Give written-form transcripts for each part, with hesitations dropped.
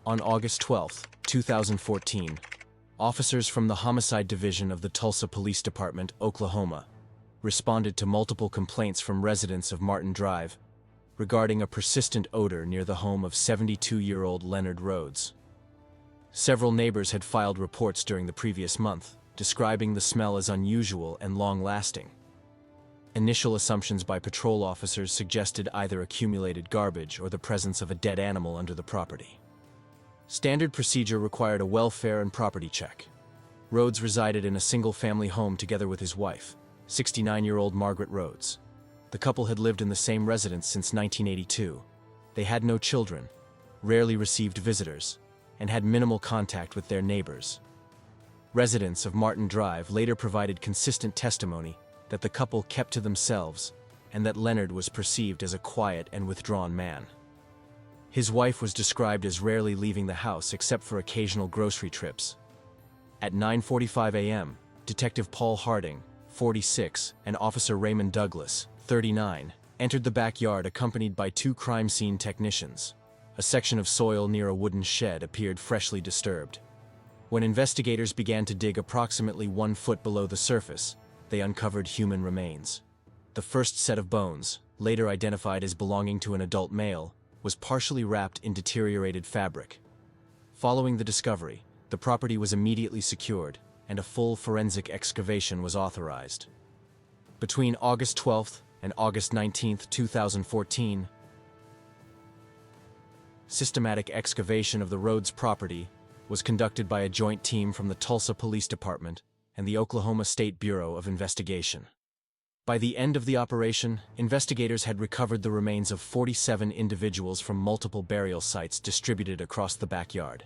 On August 12, 2014, officers from the Homicide Division of the Tulsa Police Department, Oklahoma, responded to multiple complaints from residents of Martin Drive regarding a persistent odor near the home of 72-year-old Leonard Rhodes. Several neighbors had filed reports during the previous month, describing the smell as unusual and long-lasting. Initial assumptions by patrol officers suggested either accumulated garbage or the presence of a dead animal under the property. Standard procedure required a welfare and property check. Rhodes resided in a single-family home together with his wife, 69-year-old Margaret Rhodes. The couple had lived in the same residence since 1982. They had no children, rarely received visitors, and had minimal contact with their neighbors. Residents of Martin Drive later provided consistent testimony that the couple kept to themselves and that Leonard was perceived as a quiet and withdrawn man. His wife was described as rarely leaving the house except for occasional grocery trips. At 9:45 a.m., Detective Paul Harding, 46, and Officer Raymond Douglas, 39, entered the backyard accompanied by two crime scene technicians. A section of soil near a wooden shed appeared freshly disturbed. When investigators began to dig approximately 1 foot below the surface, they uncovered human remains. The first set of bones, later identified as belonging to an adult male, was partially wrapped in deteriorated fabric. Following the discovery, the property was immediately secured, and a full forensic excavation was authorized. Between August 12 and August 19, 2014, systematic excavation of the Rhodes property was conducted by a joint team from the Tulsa Police Department and the Oklahoma State Bureau of Investigation. By the end of the operation, investigators had recovered the remains of 47 individuals from multiple burial sites distributed across the backyard.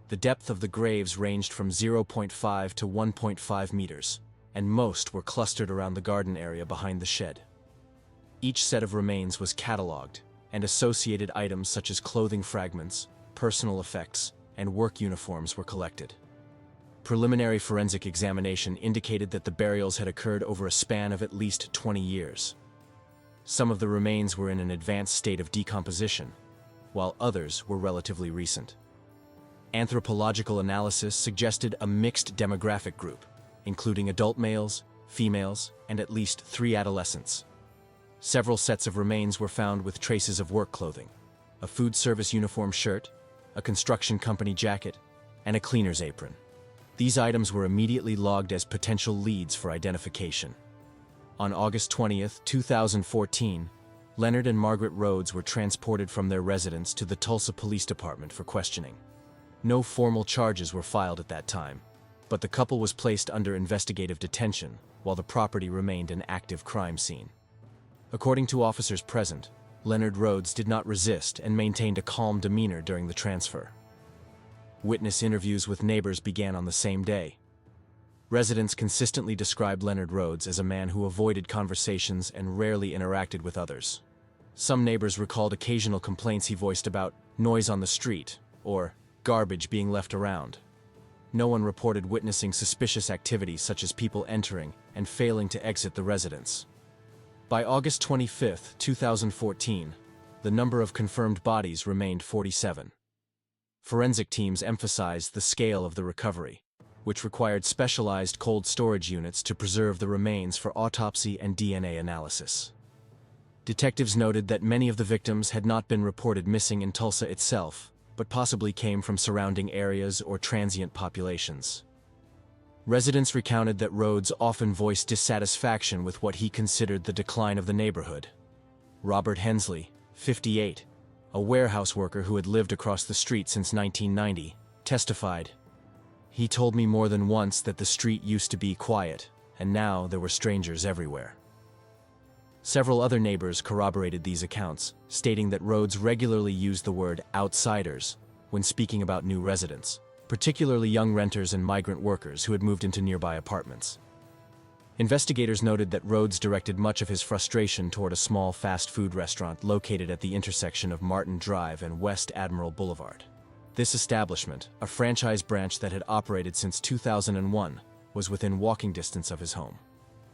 The depth of the graves ranged from 0.5 to 1.5 meters, and most were clustered around the garden area behind the shed. Each set of remains was catalogued, and associated items such as clothing fragments, personal effects, and work uniforms were collected. Preliminary forensic examination indicated that the burials had occurred over a span of at least 20 years. Some of the remains were in an advanced state of decomposition, while others were relatively recent. Anthropological analysis suggested a mixed demographic group, including adult males, females, and at least 3 adolescents. Several sets of remains were found with traces of work clothing: a food service uniform shirt, a construction company jacket, and a cleaner's apron. These items were immediately logged as potential leads for identification. On August 20, 2014, Leonard and Margaret Rhodes were transported from their residence to the Tulsa Police Department for questioning. No formal charges were filed at that time, but the couple was placed under investigative detention while the property remained an active crime scene. According to officers present, Leonard Rhodes did not resist and maintained a calm demeanor during the transfer. Witness interviews with neighbors began on the same day. Residents consistently described Leonard Rhodes as a man who avoided conversations and rarely interacted with others. Some neighbors recalled occasional complaints he voiced about noise on the street or garbage being left around. No one reported witnessing suspicious activity such as people entering and failing to exit the residence. By August 25, 2014, the number of confirmed bodies remained 47. Forensic teams emphasized the scale of the recovery, which required specialized cold storage units to preserve the remains for autopsy and DNA analysis. Detectives noted that many of the victims had not been reported missing in Tulsa itself, but possibly came from surrounding areas or transient populations. Residents recounted that Rhodes often voiced dissatisfaction with what he considered the decline of the neighborhood. Robert Hensley, 58, a warehouse worker who had lived across the street since 1990, testified, "He told me more than once that the street used to be quiet, and now there were strangers everywhere." Several other neighbors corroborated these accounts, stating that Rhodes regularly used the word outsiders when speaking about new residents, particularly young renters and migrant workers who had moved into nearby apartments. Investigators noted that Rhodes directed much of his frustration toward a small fast food restaurant located at the intersection of Martin Drive and West Admiral Boulevard. This establishment, a franchise branch that had operated since 2001, was within walking distance of his home.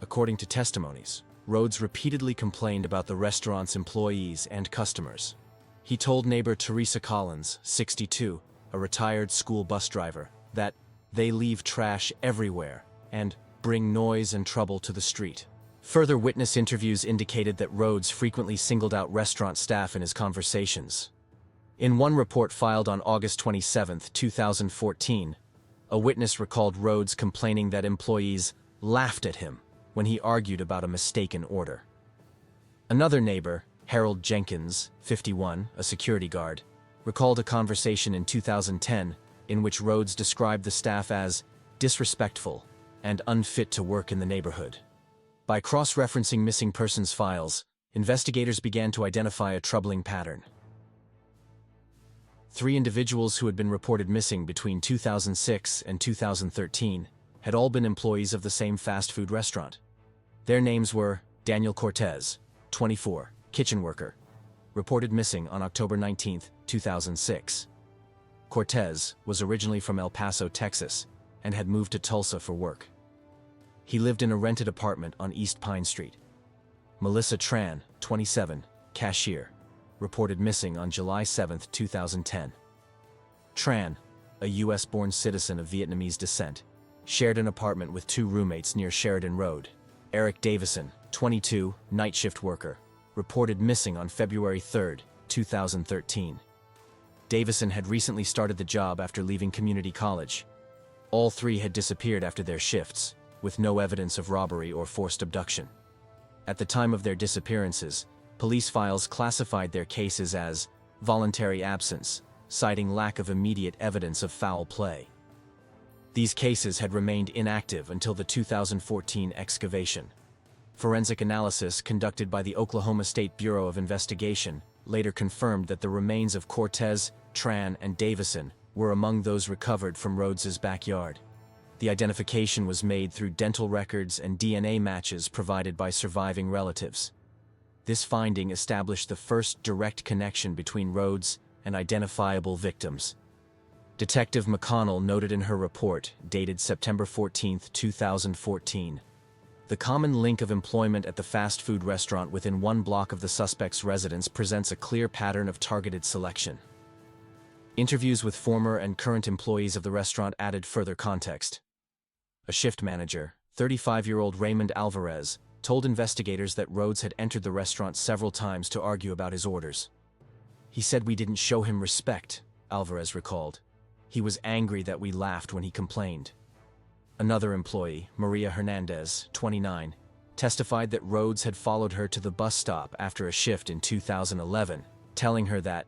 According to testimonies, Rhodes repeatedly complained about the restaurant's employees and customers. He told neighbor Teresa Collins, 62, a retired school bus driver, that they leave trash everywhere and bring noise and trouble to the street. Further witness interviews indicated that Rhodes frequently singled out restaurant staff in his conversations. In one report filed on August 27, 2014, a witness recalled Rhodes complaining that employees laughed at him when he argued about a mistaken order. Another neighbor, Harold Jenkins, 51, a security guard, recalled a conversation in 2010 in which Rhodes described the staff as disrespectful and unfit to work in the neighborhood. By cross-referencing missing persons files, investigators began to identify a troubling pattern. 3 individuals who had been reported missing between 2006 and 2013 had all been employees of the same fast food restaurant. Their names were Daniel Cortez, 24, kitchen worker, reported missing on October 19, 2006. Cortez was originally from El Paso, Texas, and had moved to Tulsa for work. He lived in a rented apartment on East Pine Street. Melissa Tran, 27, cashier, reported missing on July 7, 2010. Tran, a U.S.-born citizen of Vietnamese descent, shared an apartment with 2 roommates near Sheridan Road. Eric Davison, 22, night shift worker, reported missing on February 3, 2013. Davison had recently started the job after leaving community college. All 3 had disappeared after their shifts, with no evidence of robbery or forced abduction. At the time of their disappearances, police files classified their cases as voluntary absence, citing lack of immediate evidence of foul play. These cases had remained inactive until the 2014 excavation. Forensic analysis conducted by the Oklahoma State Bureau of Investigation later confirmed that the remains of Cortez, Tran, and Davison were among those recovered from Rhodes's backyard. The identification was made through dental records and DNA matches provided by surviving relatives. This finding established the first direct connection between Rhodes and identifiable victims. Detective McConnell noted in her report, dated September 14, 2014, the common link of employment at the fast food restaurant within 1 block of the suspect's residence presents a clear pattern of targeted selection. Interviews with former and current employees of the restaurant added further context. A shift manager, 35-year-old Raymond Alvarez, told investigators that Rhodes had entered the restaurant several times to argue about his orders. "He said we didn't show him respect," Alvarez recalled. "He was angry that we laughed when he complained." Another employee, Maria Hernandez, 29, testified that Rhodes had followed her to the bus stop after a shift in 2011, telling her that,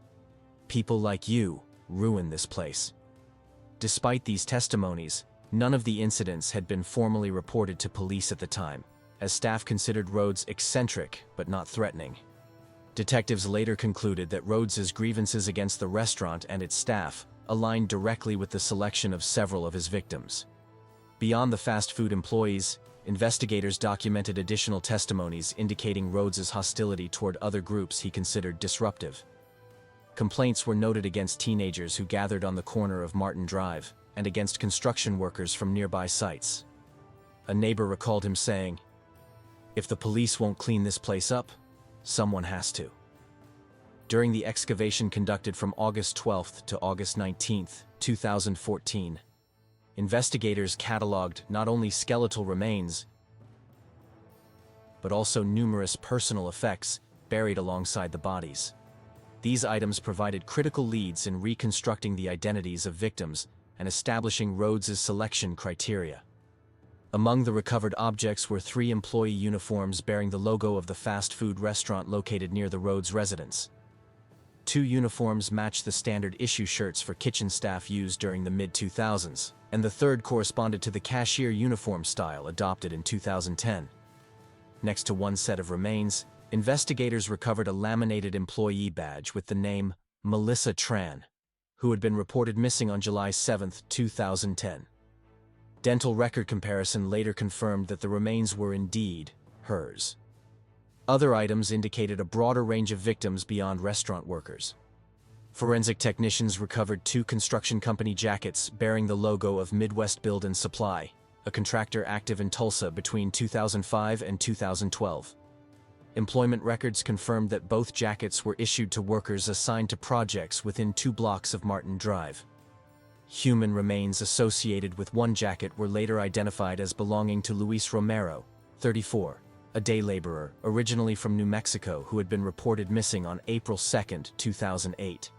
"People like you ruin this place." Despite these testimonies, none of the incidents had been formally reported to police at the time, as staff considered Rhodes eccentric but not threatening. Detectives later concluded that Rhodes's grievances against the restaurant and its staff aligned directly with the selection of several of his victims. Beyond the fast food employees, investigators documented additional testimonies indicating Rhodes's hostility toward other groups he considered disruptive. Complaints were noted against teenagers who gathered on the corner of Martin Drive, and against construction workers from nearby sites. A neighbor recalled him saying, "If the police won't clean this place up, someone has to." During the excavation conducted from August 12 to August 19, 2014, investigators cataloged not only skeletal remains, but also numerous personal effects buried alongside the bodies. These items provided critical leads in reconstructing the identities of victims and establishing Rhodes's selection criteria. Among the recovered objects were 3 employee uniforms bearing the logo of the fast food restaurant located near the Rhodes residence. 2 uniforms matched the standard issue shirts for kitchen staff used during the mid-2000s, and the third corresponded to the cashier uniform style adopted in 2010. Next to one set of remains, investigators recovered a laminated employee badge with the name Melissa Tran, who had been reported missing on July 7, 2010. Dental record comparison later confirmed that the remains were indeed hers. Other items indicated a broader range of victims beyond restaurant workers. Forensic technicians recovered 2 construction company jackets bearing the logo of Midwest Build and Supply, a contractor active in Tulsa between 2005 and 2012. Employment records confirmed that both jackets were issued to workers assigned to projects within 2 blocks of Martin Drive. Human remains associated with one jacket were later identified as belonging to Luis Romero, 34, a day laborer originally from New Mexico who had been reported missing on April 2, 2008.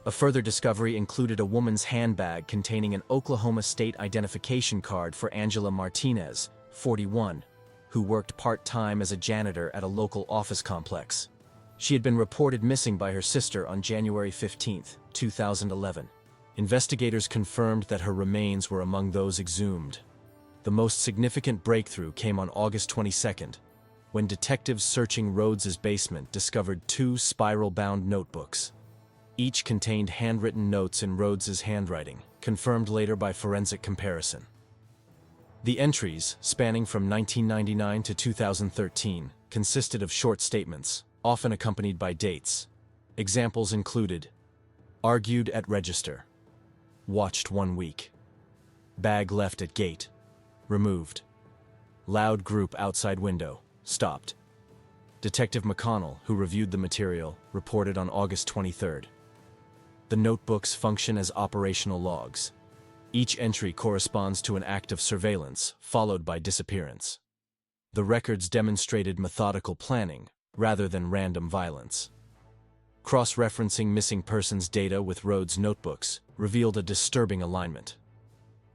A further discovery included a woman's handbag containing an Oklahoma State identification card for Angela Martinez, 41, who worked part-time as a janitor at a local office complex. She had been reported missing by her sister on January 15, 2011. Investigators confirmed that her remains were among those exhumed. The most significant breakthrough came on August 22, when detectives searching Rhodes's basement discovered 2 spiral-bound notebooks. Each contained handwritten notes in Rhodes's handwriting, confirmed later by forensic comparison. The entries, spanning from 1999 to 2013, consisted of short statements, often accompanied by dates. Examples included: argued at register, watched 1 week, bag left at gate, removed, loud group outside window, stopped. Detective McConnell, who reviewed the material, reported on August 23. The notebooks function as operational logs. Each entry corresponds to an act of surveillance, followed by disappearance. The records demonstrated methodical planning, rather than random violence. Cross-referencing missing persons data with Rhodes' notebooks revealed a disturbing alignment.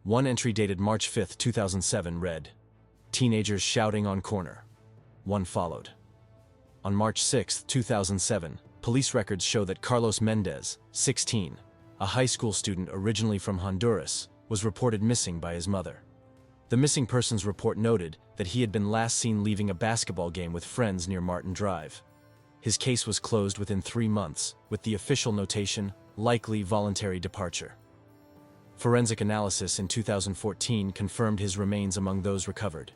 One entry dated March 5, 2007 read, "Teenagers shouting on corner." One followed. On March 6, 2007, police records show that Carlos Mendez, 16, a high school student originally from Honduras, was reported missing by his mother. The missing persons report noted that he had been last seen leaving a basketball game with friends near Martin Drive. His case was closed within 3 months, with the official notation, "likely voluntary departure." Forensic analysis in 2014 confirmed his remains among those recovered.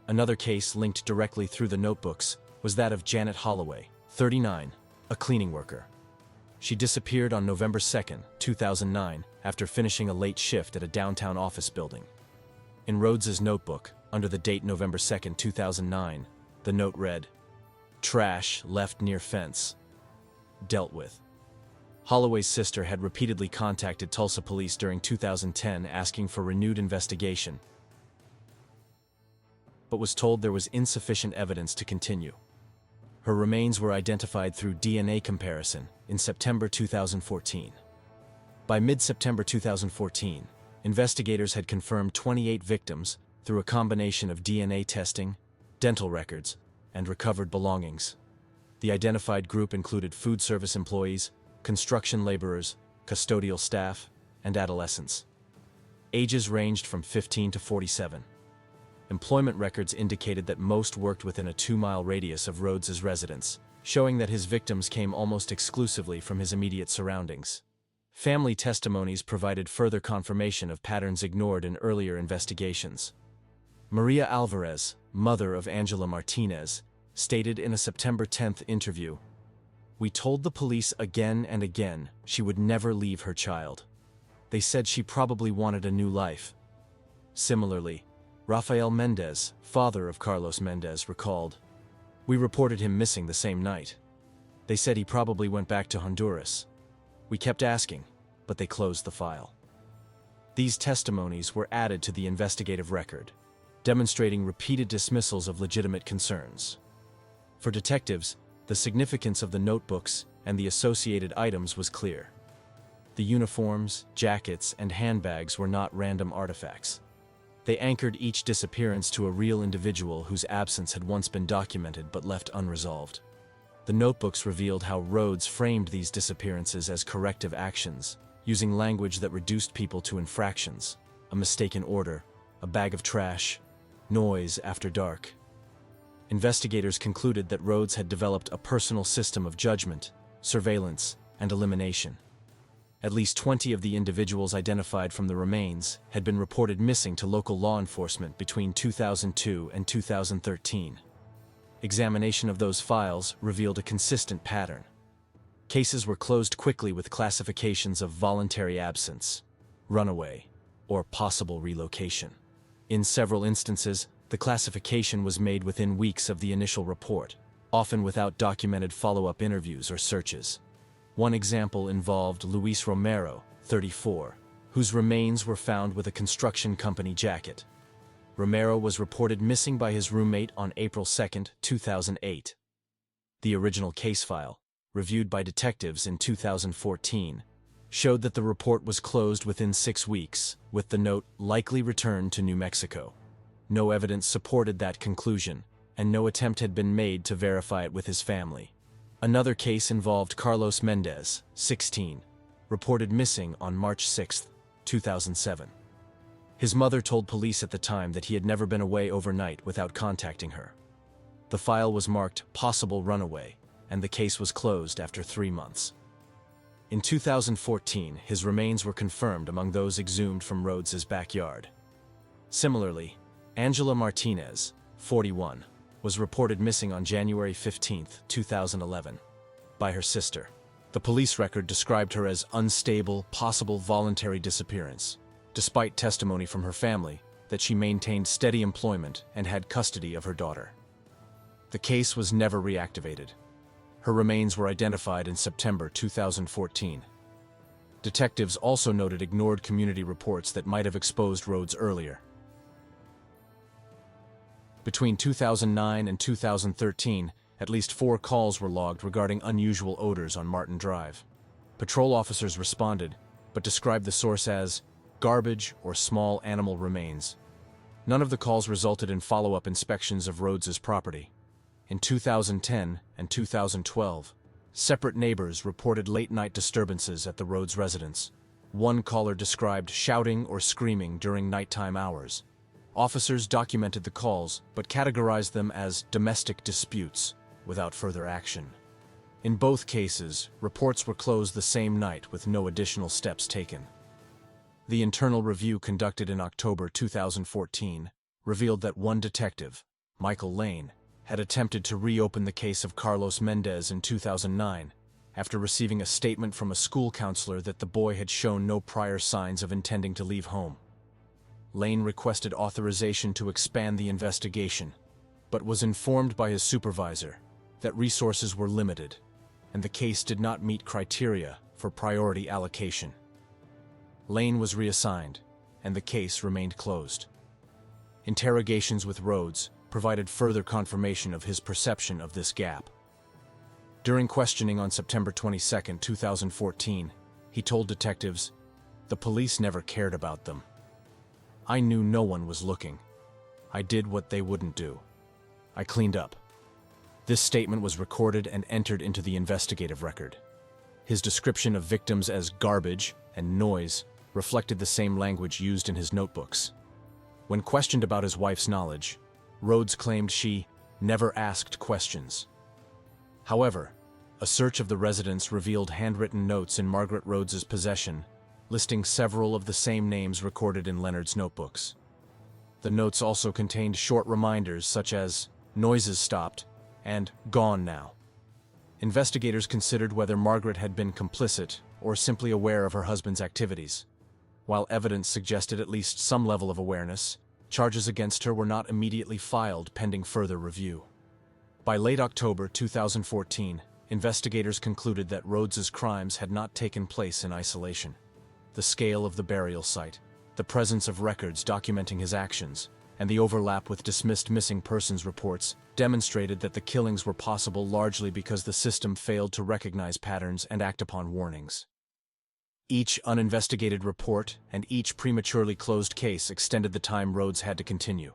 Another case linked directly through the notebooks was that of Janet Holloway, 39, a cleaning worker. She disappeared on November 2, 2009, after finishing a late shift at a downtown office building. In Rhodes's notebook, under the date November 2, 2009, the note read, "Trash left near fence. Dealt with." Holloway's sister had repeatedly contacted Tulsa police during 2010 asking for renewed investigation, but was told there was insufficient evidence to continue. Her remains were identified through DNA comparison in September 2014. By mid-September 2014, investigators had confirmed 28 victims through a combination of DNA testing, dental records, and recovered belongings. The identified group included food service employees, construction laborers, custodial staff, and adolescents. Ages ranged from 15 to 47. Employment records indicated that most worked within a 2-mile radius of Rhodes's residence, showing that his victims came almost exclusively from his immediate surroundings. Family testimonies provided further confirmation of patterns ignored in earlier investigations. Maria Alvarez, mother of Angela Martinez, stated in a September 10 interview, "We told the police again and again she would never leave her child. They said she probably wanted a new life." Similarly, Rafael Mendez, father of Carlos Mendez, recalled, "We reported him missing the same night. They said he probably went back to Honduras. We kept asking, but they closed the file." These testimonies were added to the investigative record, demonstrating repeated dismissals of legitimate concerns. For detectives, the significance of the notebooks and the associated items was clear. The uniforms, jackets, and handbags were not random artifacts. They anchored each disappearance to a real individual whose absence had once been documented but left unresolved. The notebooks revealed how Rhodes framed these disappearances as corrective actions, using language that reduced people to infractions: a mistaken order, a bag of trash, noise after dark. Investigators concluded that Rhodes had developed a personal system of judgment, surveillance, and elimination. At least 20 of the individuals identified from the remains had been reported missing to local law enforcement between 2002 and 2013. Examination of those files revealed a consistent pattern. Cases were closed quickly with classifications of voluntary absence, runaway, or possible relocation. In several instances, the classification was made within weeks of the initial report, often without documented follow-up interviews or searches. One example involved Luis Romero, 34, whose remains were found with a construction company jacket. Romero was reported missing by his roommate on April 2, 2008. The original case file, reviewed by detectives in 2014, showed that the report was closed within 6 weeks, with the note "likely returned to New Mexico." No evidence supported that conclusion, and no attempt had been made to verify it with his family. Another case involved Carlos Mendez, 16, reported missing on March 6, 2007. His mother told police at the time that he had never been away overnight without contacting her. The file was marked "possible runaway," and the case was closed after 3 months. In 2014, his remains were confirmed among those exhumed from Rhodes's backyard. Similarly, Angela Martinez, 41, was reported missing on January 15, 2011, by her sister. The police record described her as unstable, possible voluntary disappearance, despite testimony from her family that she maintained steady employment and had custody of her daughter. The case was never reactivated. Her remains were identified in September 2014. Detectives also noted ignored community reports that might have exposed Rhodes earlier. Between 2009 and 2013, at least 4 calls were logged regarding unusual odors on Martin Drive. Patrol officers responded, but described the source as garbage or small animal remains. None of the calls resulted in follow-up inspections of Rhodes's property. In 2010 and 2012, separate neighbors reported late-night disturbances at the Rhodes residence. One caller described shouting or screaming during nighttime hours. Officers documented the calls, but categorized them as domestic disputes, without further action. In both cases, reports were closed the same night with no additional steps taken. The internal review conducted in October 2014 revealed that one detective, Michael Lane, had attempted to reopen the case of Carlos Mendez in 2009 after receiving a statement from a school counselor that the boy had shown no prior signs of intending to leave home. Lane requested authorization to expand the investigation, but was informed by his supervisor that resources were limited, and the case did not meet criteria for priority allocation. Lane was reassigned, and the case remained closed. Interrogations with Rhodes provided further confirmation of his perception of this gap. During questioning on September 22, 2014, he told detectives, "The police never cared about them. I knew no one was looking. I did what they wouldn't do. I cleaned up." This statement was recorded and entered into the investigative record. His description of victims as garbage and noise reflected the same language used in his notebooks. When questioned about his wife's knowledge, Rhodes claimed she never asked questions. However, a search of the residence revealed handwritten notes in Margaret Rhodes's possession, listing several of the same names recorded in Leonard's notebooks. The notes also contained short reminders such as "noises stopped" and "gone now." Investigators considered whether Margaret had been complicit or simply aware of her husband's activities. While evidence suggested at least some level of awareness, charges against her were not immediately filed pending further review. By late October 2014, investigators concluded that Rhodes's crimes had not taken place in isolation. The scale of the burial site, the presence of records documenting his actions, and the overlap with dismissed missing persons reports demonstrated that the killings were possible largely because the system failed to recognize patterns and act upon warnings. Each uninvestigated report and each prematurely closed case extended the time Rhodes had to continue.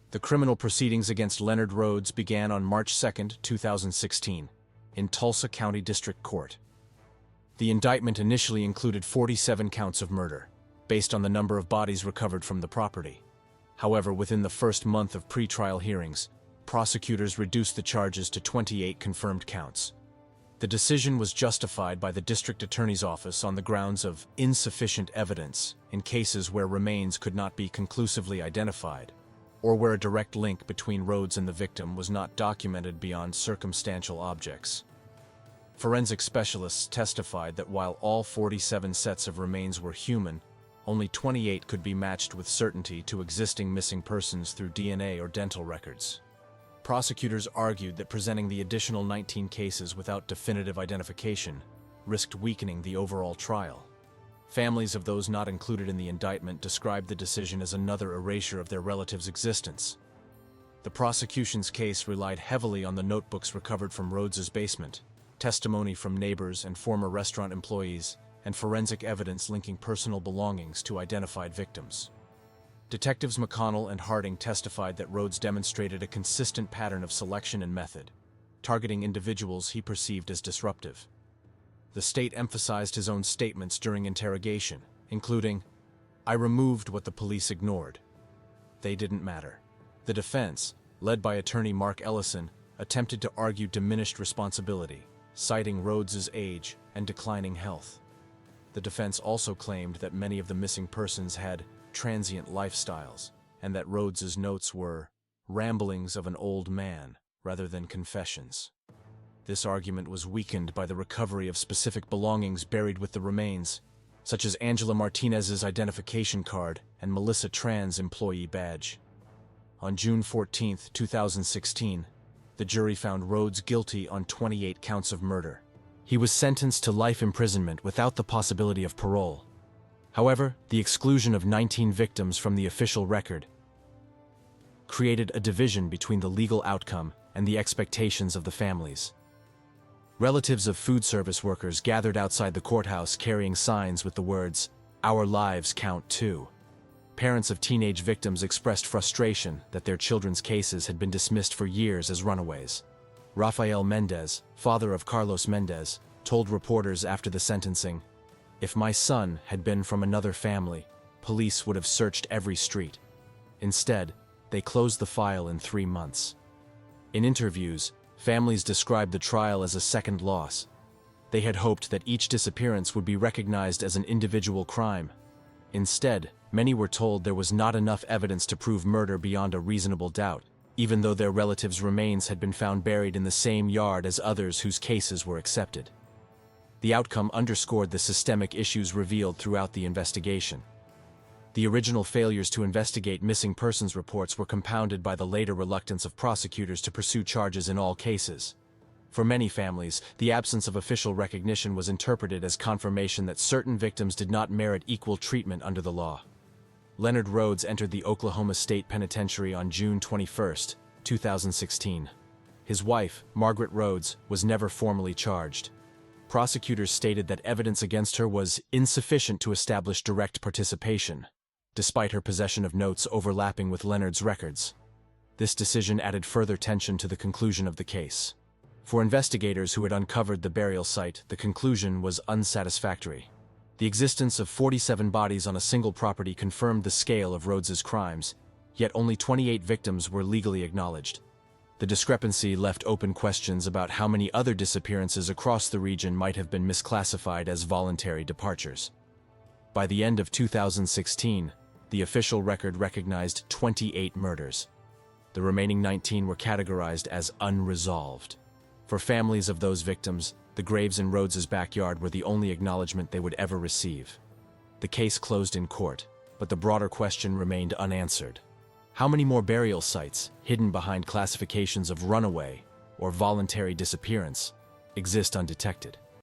The criminal proceedings against Leonard Rhodes began on March 2, 2016, in Tulsa County District Court. The indictment initially included 47 counts of murder, based on the number of bodies recovered from the property. However, within the first month of pretrial hearings, prosecutors reduced the charges to 28 confirmed counts. The decision was justified by the district attorney's office on the grounds of insufficient evidence in cases where remains could not be conclusively identified, or where a direct link between Rhodes and the victim was not documented beyond circumstantial objects. Forensic specialists testified that while all 47 sets of remains were human, only 28 could be matched with certainty to existing missing persons through DNA or dental records. Prosecutors argued that presenting the additional 19 cases without definitive identification risked weakening the overall trial. Families of those not included in the indictment described the decision as another erasure of their relatives' existence. The prosecution's case relied heavily on the notebooks recovered from Rhodes's basement, testimony from neighbors and former restaurant employees, and forensic evidence linking personal belongings to identified victims. Detectives McConnell and Harding testified that Rhodes demonstrated a consistent pattern of selection and method, targeting individuals he perceived as disruptive. The state emphasized his own statements during interrogation, including, "I removed what the police ignored. They didn't matter." The defense, led by attorney Mark Ellison, attempted to argue diminished responsibility, citing Rhodes's age and declining health. The defense also claimed that many of the missing persons had transient lifestyles, and that Rhodes's notes were ramblings of an old man rather than confessions. This argument was weakened by the recovery of specific belongings buried with the remains, such as Angela Martinez's identification card and Melissa Tran's employee badge. On June 14, 2016, the jury found Rhodes guilty on 28 counts of murder. He was sentenced to life imprisonment without the possibility of parole. However, the exclusion of 19 victims from the official record created a division between the legal outcome and the expectations of the families. Relatives of food service workers gathered outside the courthouse carrying signs with the words, "Our lives count too." Parents of teenage victims expressed frustration that their children's cases had been dismissed for years as runaways. Rafael Mendez, father of Carlos Mendez, told reporters after the sentencing, "If my son had been from another family, police would have searched every street. Instead, they closed the file in 3 months." In interviews, families described the trial as a second loss. They had hoped that each disappearance would be recognized as an individual crime. Instead, many were told there was not enough evidence to prove murder beyond a reasonable doubt, even though their relatives' remains had been found buried in the same yard as others whose cases were accepted. The outcome underscored the systemic issues revealed throughout the investigation. The original failures to investigate missing persons reports were compounded by the later reluctance of prosecutors to pursue charges in all cases. For many families, the absence of official recognition was interpreted as confirmation that certain victims did not merit equal treatment under the law. Leonard Rhodes entered the Oklahoma State Penitentiary on June 21, 2016. His wife, Margaret Rhodes, was never formally charged. Prosecutors stated that evidence against her was insufficient to establish direct participation, despite her possession of notes overlapping with Leonard's records. This decision added further tension to the conclusion of the case. For investigators who had uncovered the burial site, the conclusion was unsatisfactory. The existence of 47 bodies on a single property confirmed the scale of Rhodes's crimes, yet only 28 victims were legally acknowledged. The discrepancy left open questions about how many other disappearances across the region might have been misclassified as voluntary departures. By the end of 2016, the official record recognized 28 murders. The remaining 19 were categorized as unresolved. For families of those victims, the graves in Rhodes's backyard were the only acknowledgement they would ever receive. The case closed in court, but the broader question remained unanswered. How many more burial sites, hidden behind classifications of runaway or voluntary disappearance, exist undetected?